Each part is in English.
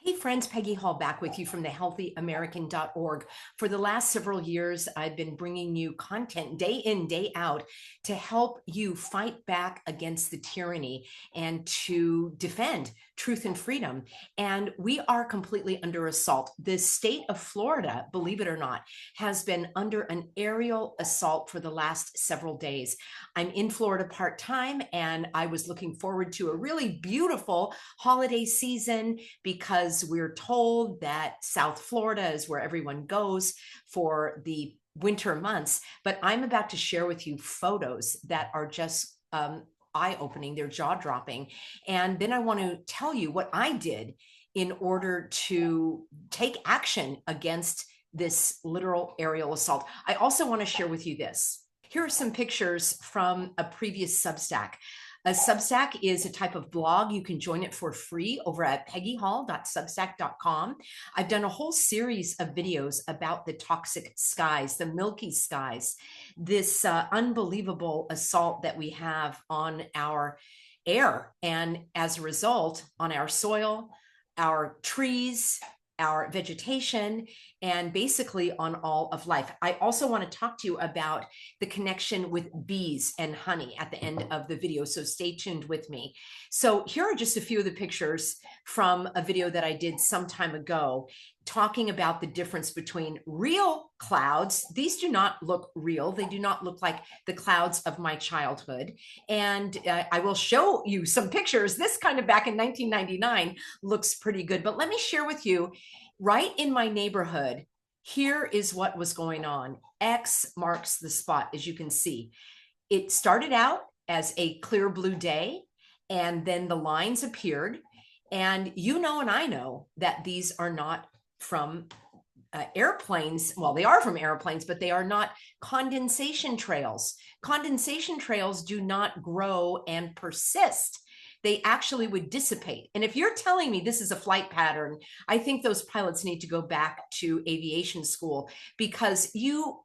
Hey friends, Peggy Hall back with you from thehealthyamerican.org. For the last several years, I've been bringing you content day in, day out to help you fight back against the tyranny and to defend truth and freedom. And we are completely under assault. The state of Florida, believe it or not, has been under an aerial assault for the last several days. I'm in Florida part-time, and I was looking forward to a really beautiful holiday season because we're told that South Florida is where everyone goes for the winter months. But I'm about to share with you photos that are just eye-opening, they're jaw-dropping. And then I want to tell you what I did in order to take action against this literal aerial assault. I also want to share with you this. Here are some pictures from a previous Substack. A Substack is a type of blog. You can join it for free over at peggyhall.substack.com. I've done a whole series of videos about the toxic skies, the milky skies, this unbelievable assault that we have on our air, and as a result, on our soil, our trees, our vegetation, and basically on all of life. I also want to talk to you about the connection with bees and honey at the end of the video, so stay tuned with me. So here are just a few of the pictures from a video that I did some time ago, talking about the difference between real clouds. These do not look real. They do not look like the clouds of my childhood. And I will show you some pictures. This kind of back in 1999 looks pretty good. But let me share with you, right in my neighborhood, here is what was going on. X marks the spot, as you can see. It started out as a clear blue day, and then the lines appeared. And you know, and I know that these are not from airplanes. Well, they are from airplanes, but they are not condensation trails. Condensation trails do not grow and persist. They actually would dissipate. And if you're telling me this is a flight pattern, I think those pilots need to go back to aviation school, because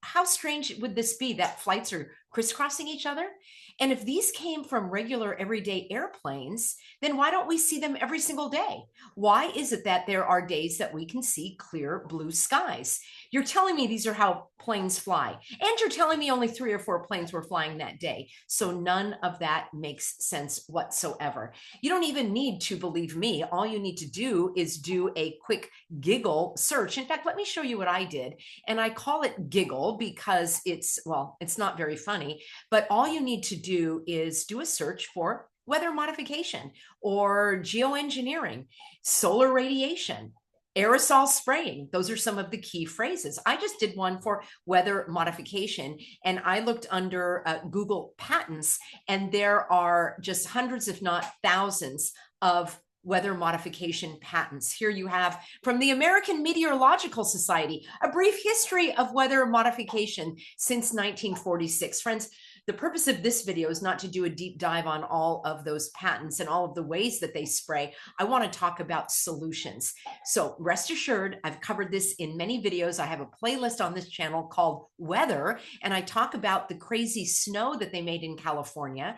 how strange would this be that flights are crisscrossing each other? And if these came from regular everyday airplanes, then why don't we see them every single day? Why is it that there are days that we can see clear blue skies? You're telling me these are how planes fly, and you're telling me only 3 or 4 planes were flying that day. So none of that makes sense whatsoever. You don't even need to believe me. All you need to do is do a quick Giggle search. In fact, let me show you what I did. And I call it Giggle because it's not very funny, but all you need to do is do a search for weather modification or geoengineering, solar radiation, aerosol spraying. Those are some of the key phrases. I just did one for weather modification, and I looked under Google patents, and there are just hundreds, if not thousands, of weather modification patents. Here you have from the American Meteorological Society, a brief history of weather modification since 1946. Friends, the purpose of this video is not to do a deep dive on all of those patents and all of the ways that they spray. I want to talk about solutions. So rest assured, I've covered this in many videos. I have a playlist on this channel called Weather, and I talk about the crazy snow that they made in California.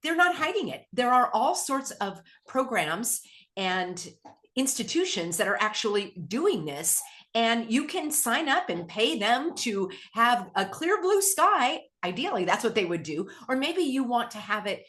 They're not hiding it. There are all sorts of programs and institutions that are actually doing this, and you can sign up and pay them to have a clear blue sky. Ideally, that's what they would do. Or maybe you want to have it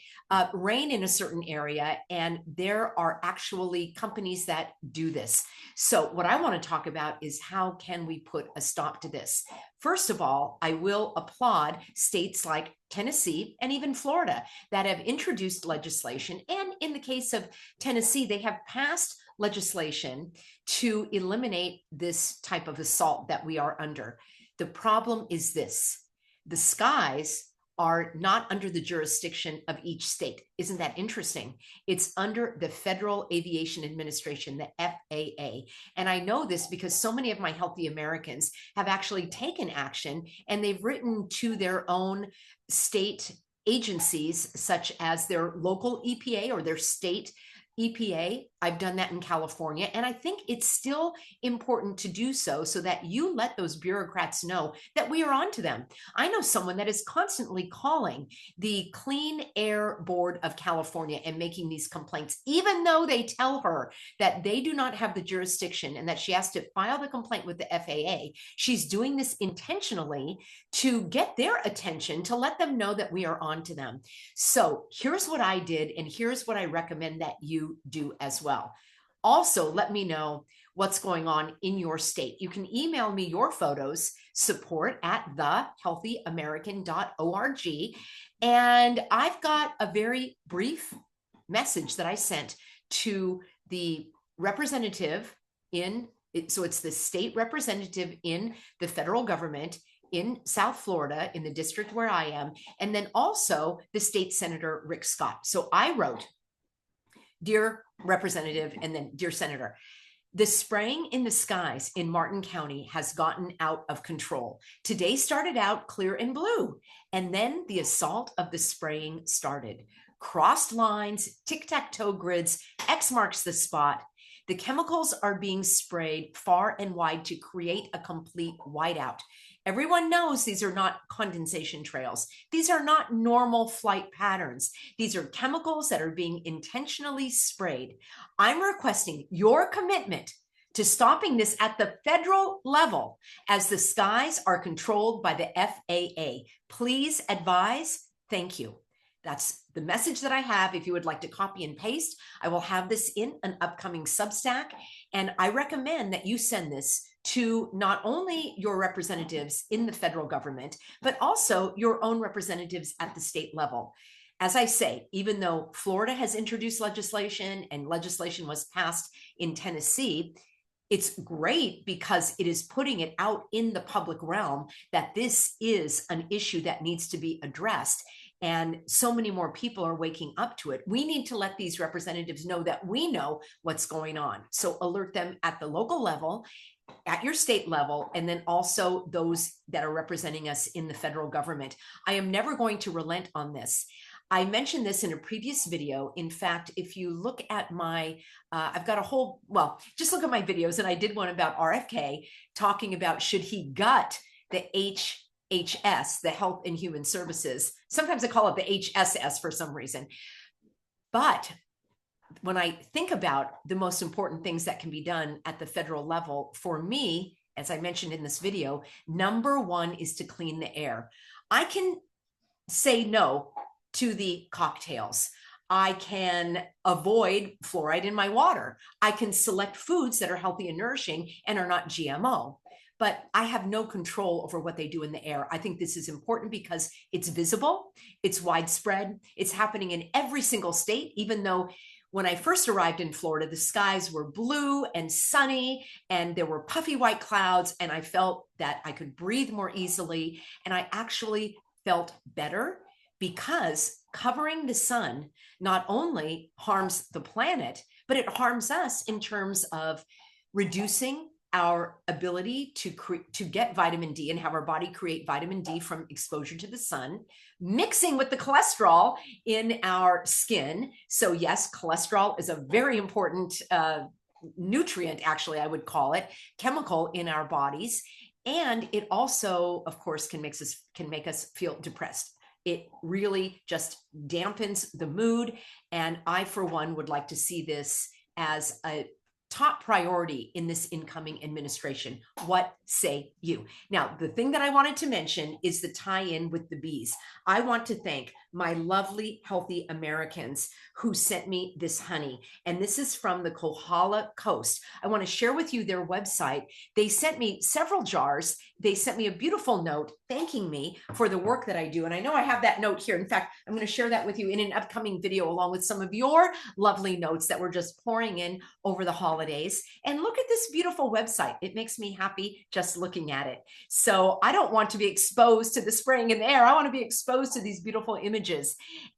rain in a certain area, and there are actually companies that do this. So what I want to talk about is how can we put a stop to this? First of all, I will applaud states like Tennessee and even Florida that have introduced legislation. And in the case of Tennessee, they have passed legislation to eliminate this type of assault that we are under. The problem is this: the skies are not under the jurisdiction of each state. Isn't that interesting? It's under the Federal Aviation Administration, the FAA. And I know this because so many of my healthy Americans have actually taken action, and they've written to their own state agencies, such as their local EPA or their state EPA, I've done that in California, and I think it's still important to do so that you let those bureaucrats know that we are on to them. I know someone that is constantly calling the Clean Air Board of California and making these complaints, even though they tell her that they do not have the jurisdiction and that she has to file the complaint with the FAA. She's doing this intentionally to get their attention, to let them know that we are on to them. So here's what I did, and here's what I recommend that you do as well. Also, let me know what's going on in your state. You can email me your photos, support@thehealthyamerican.org. And I've got a very brief message that I sent to the representative so it's the state representative in the federal government in South Florida, in the district where I am, and then also the state senator, Rick Scott. So I wrote, "Dear Representative," and then "Dear Senator, the spraying in the skies in Martin County has gotten out of control. Today started out clear and blue, and then the assault of the spraying started. Crossed lines, tic-tac-toe grids, X marks the spot. The chemicals are being sprayed far and wide to create a complete whiteout. Everyone knows these are not condensation trails. These are not normal flight patterns. These are chemicals that are being intentionally sprayed. I'm requesting your commitment to stopping this at the federal level, as the skies are controlled by the FAA. Please advise. Thank you." That's the message that I have. If you would like to copy and paste, I will have this in an upcoming Substack. And I recommend that you send this to not only your representatives in the federal government, but also your own representatives at the state level. As I say, even though Florida has introduced legislation and legislation was passed in Tennessee, it's great because it is putting it out in the public realm that this is an issue that needs to be addressed. And so many more people are waking up to it. We need to let these representatives know that we know what's going on. So alert them at the local level, at your state level, and then also those that are representing us in the federal government. I am never going to relent on this. I mentioned this in a previous video. In fact, if you look at my, I've got a whole, well, just look at my videos, and I did one about RFK talking about should he gut the HHS, the Health and Human Services. Sometimes I call it the HSS for some reason. But when I think about the most important things that can be done at the federal level, for me, as I mentioned in this video, number one is to clean the air. I can say no to the cocktails. I can avoid fluoride in my water. I can select foods that are healthy and nourishing and are not GMO. But I have no control over what they do in the air. I think this is important because it's visible, it's widespread, it's happening in every single state, even though when I first arrived in Florida, the skies were blue and sunny, and there were puffy white clouds, and I felt that I could breathe more easily, and I actually felt better because covering the sun not only harms the planet, but it harms us in terms of reducing our ability to get vitamin D and have our body create vitamin D from exposure to the sun, mixing with the cholesterol in our skin. So yes, cholesterol is a very important nutrient, actually, I would call it, chemical in our bodies. And it also, of course, can make us feel depressed. It really just dampens the mood. And I, for one, would like to see this as a top priority in this incoming administration. What say you? Now, the thing that I wanted to mention is the tie-in with the bees. I want to thank my lovely, healthy Americans who sent me this honey. And this is from the Kohala Coast. I want to share with you their website. They sent me several jars. They sent me a beautiful note thanking me for the work that I do. And I know I have that note here. In fact, I'm going to share that with you in an upcoming video, along with some of your lovely notes that were just pouring in over the holidays. And look at this beautiful website. It makes me happy just looking at it. So I don't want to be exposed to the spraying in the air. I want to be exposed to these beautiful images.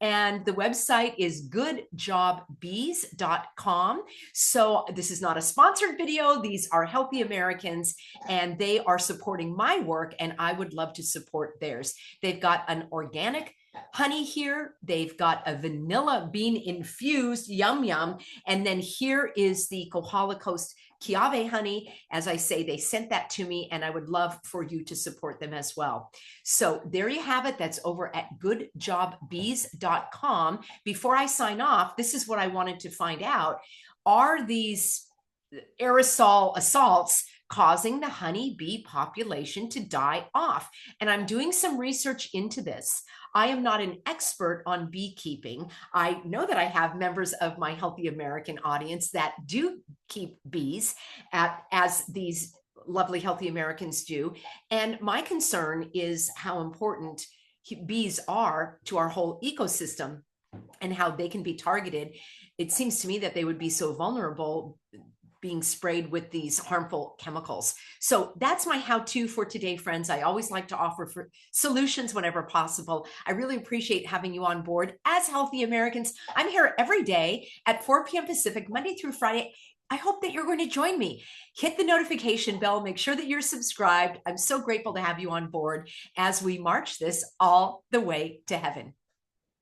And the website is goodjobbees.com. So this is not a sponsored video. These are healthy Americans, and they are supporting my work, and I would love to support theirs. They've got an organic honey here. They've got a vanilla bean infused, yum, yum. And then here is the Kohala Coast Kiave honey. As I say, they sent that to me, and I would love for you to support them as well. So there you have it. That's over at goodjobbees.com. Before I sign off, this is what I wanted to find out. Are these aerosol assaults causing the honeybee population to die off? And I'm doing some research into this. I am not an expert on beekeeping. I know that I have members of my Healthy American audience that do keep bees as these lovely Healthy Americans do. And my concern is how important bees are to our whole ecosystem and how they can be targeted. It seems to me that they would be so vulnerable being sprayed with these harmful chemicals. So that's my how-to for today, friends. I always like to offer for solutions whenever possible. I really appreciate having you on board as Healthy Americans. I'm here every day at 4 p.m. Pacific, Monday through Friday. I hope that you're going to join me. Hit the notification bell. Make sure that you're subscribed. I'm so grateful to have you on board as we march this all the way to heaven.